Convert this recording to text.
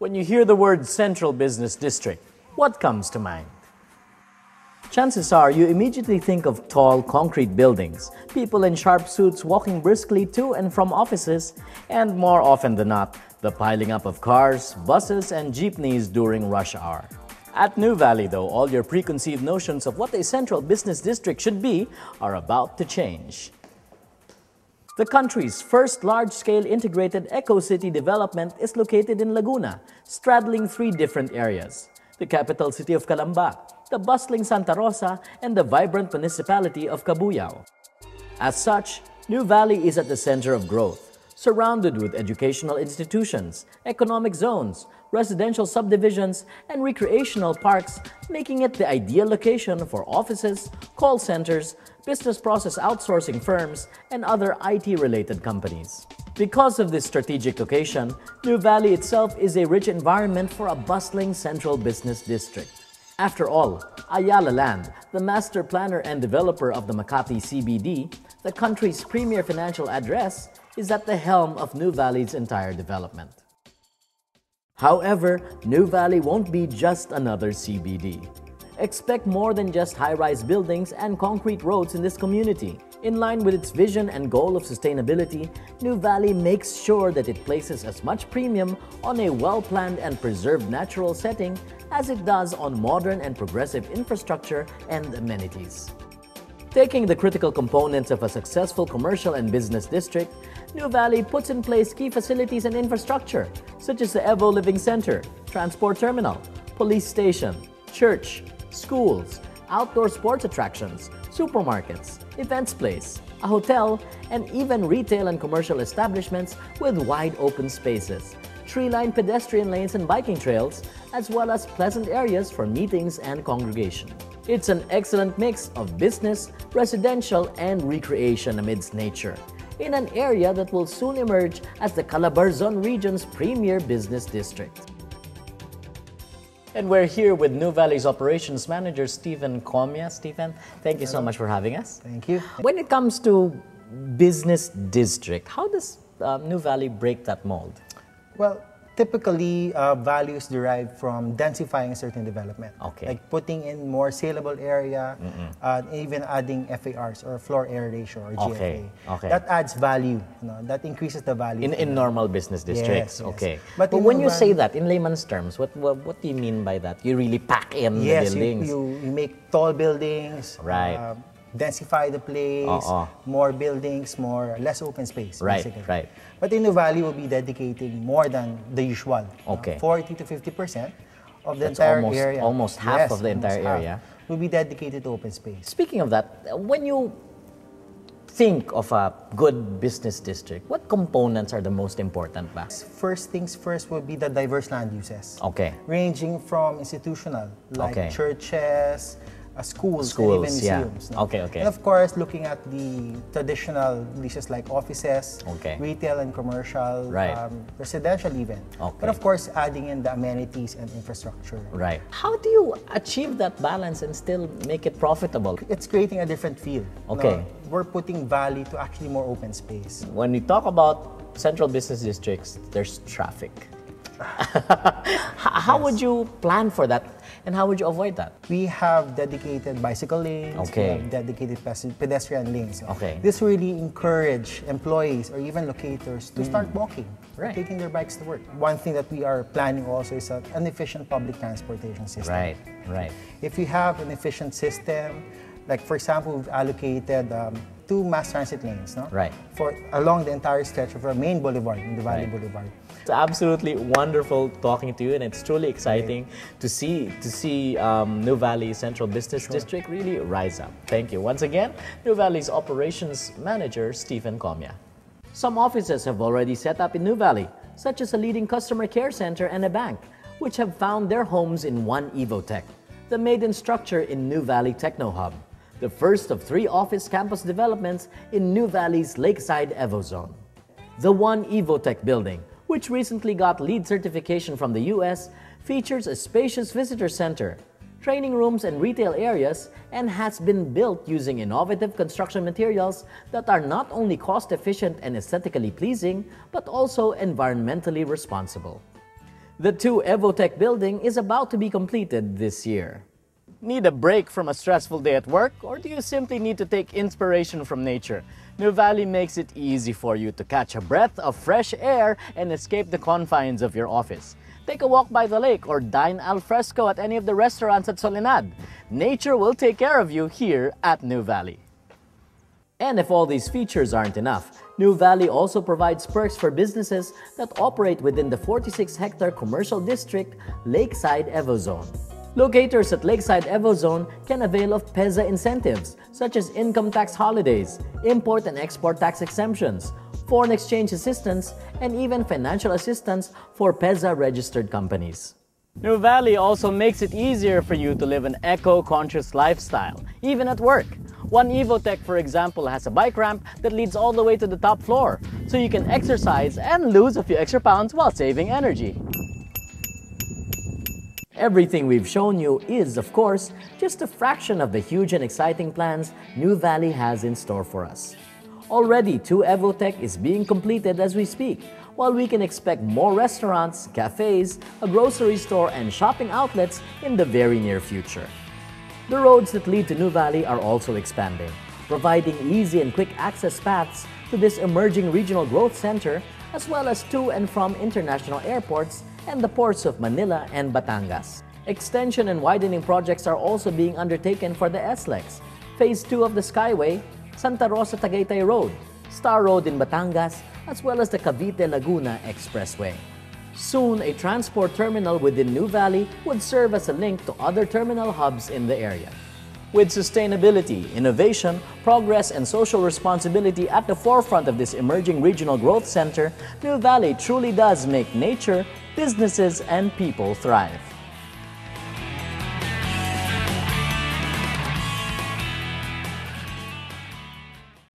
When you hear the word Central Business District, what comes to mind? Chances are you immediately think of tall concrete buildings, people in sharp suits walking briskly to and from offices, and more often than not, the piling up of cars, buses, and jeepneys during rush hour. At Nuvali, though, all your preconceived notions of what a central business district should be are about to change. The country's first large-scale integrated eco-city development is located in Laguna, straddling three different areas: the capital city of Calamba, the bustling Santa Rosa, and the vibrant municipality of Cabuyao. As such, Nuvali is at the center of growth, surrounded with educational institutions, economic zones, residential subdivisions, and recreational parks, making it the ideal location for offices, call centers, business process outsourcing firms, and other IT-related companies. Because of this strategic location, Nuvali itself is a rich environment for a bustling central business district. After all, Ayala Land, the master planner and developer of the Makati CBD, the country's premier financial address, is at the helm of Nuvali's entire development. However, Nuvali won't be just another CBD. Expect more than just high-rise buildings and concrete roads in this community. In line with its vision and goal of sustainability, Nuvali makes sure that it places as much premium on a well-planned and preserved natural setting as it does on modern and progressive infrastructure and amenities. Taking the critical components of a successful commercial and business district, Nuvali puts in place key facilities and infrastructure such as the Evo Living Center, Transport Terminal, Police Station, Church, schools, outdoor sports attractions, supermarkets, events place, a hotel, and even retail and commercial establishments with wide open spaces, tree-lined pedestrian lanes and biking trails, as well as pleasant areas for meetings and congregation. It's an excellent mix of business, residential, and recreation amidst nature, in an area that will soon emerge as the Calabarzon region's premier business district. And we're here with Nuvali's Operations Manager, Stephen Comia. Stephen, thank you so much for having us. Thank you. When it comes to business district, how does Nuvali break that mold? Well, typically, value is derived from densifying a certain development. Okay. Like putting in more saleable area, even adding FARs or floor area ratio or GFA. Okay. Okay. That adds value. That increases the value. In normal business districts, yes. okay. But when you say that, in layman's terms, what do you mean by that? You really pack in the buildings? You make tall buildings. Right. Densify the place, more buildings, less open space. Right, basically. right. But in Nuvali, we'll be dedicating more than the usual. Okay. 40 to 50% of the That's entire area. Almost half of the entire area. Will be dedicated to open space. Speaking of that, when you think of a good business district, what components are the most important ba? First things first will be the diverse land uses. Okay. Ranging from institutional, like churches, schools, and even museums. Yeah. Okay, okay. And of course, looking at the traditional leases like offices, retail and commercial, residential even. Okay. But of course, adding in the amenities and infrastructure. Right. How do you achieve that balance and still make it profitable? It's creating a different feel. Okay. We're putting value to actually more open space. When we talk about central business districts, there's traffic. How would you plan for that, and how would you avoid that? We have dedicated bicycle lanes, we have dedicated pedestrian lanes. This really encourage employees or even locators to start walking, taking their bikes to work. One thing that we are planning also is an efficient public transportation system. Right. If you have an efficient system, like for example, we've allocated 2 mass transit lanes, for along the entire stretch of our main boulevard, in the Valley Boulevard. It's absolutely wonderful talking to you, and it's truly exciting to see Nuvali Central Business District really rise up. Thank you once again, Nuvali's Operations Manager, Stephen Comia. Some offices have already set up in Nuvali, such as a leading customer care center and a bank, which have found their homes in One Evotech, the maiden structure in Nuvali Techno Hub, the first of 3 office campus developments in Nuvali's Lakeside Evo Zone. The One Evotech building, which recently got LEED certification from the US, features a spacious visitor center, training rooms and retail areas, and has been built using innovative construction materials that are not only cost-efficient and aesthetically pleasing, but also environmentally responsible. The 2 Evotech building is about to be completed this year. Need a break from a stressful day at work, or do you simply need to take inspiration from nature? Nuvali makes it easy for you to catch a breath of fresh air and escape the confines of your office. Take a walk by the lake or dine al fresco at any of the restaurants at Soledad. Nature will take care of you here at Nuvali. And if all these features aren't enough, Nuvali also provides perks for businesses that operate within the 46-hectare commercial district Lakeside Evozone. Locators at Lakeside Evozone can avail of PEZA incentives such as income tax holidays, import and export tax exemptions, foreign exchange assistance, and even financial assistance for PEZA-registered companies. Nuvali also makes it easier for you to live an eco-conscious lifestyle, even at work. One Evotech, for example, has a bike ramp that leads all the way to the top floor, so you can exercise and lose a few extra pounds while saving energy. Everything we've shown you is, of course, just a fraction of the huge and exciting plans Nuvali has in store for us. Already, 2 Evotech is being completed as we speak, while we can expect more restaurants, cafes, a grocery store, and shopping outlets in the very near future. The roads that lead to Nuvali are also expanding, providing easy and quick access paths to this emerging regional growth center, as well as to and from international airports and the ports of Manila and Batangas. Extension and widening projects are also being undertaken for the SLEX, Phase 2 of the Skyway, Santa Rosa Tagaytay Road, Star Road in Batangas, as well as the Cavite-Laguna Expressway. Soon, a transport terminal within Nuvali would serve as a link to other terminal hubs in the area. With sustainability, innovation, progress, and social responsibility at the forefront of this emerging regional growth center, Nuvali truly does make nature, businesses, and people thrive.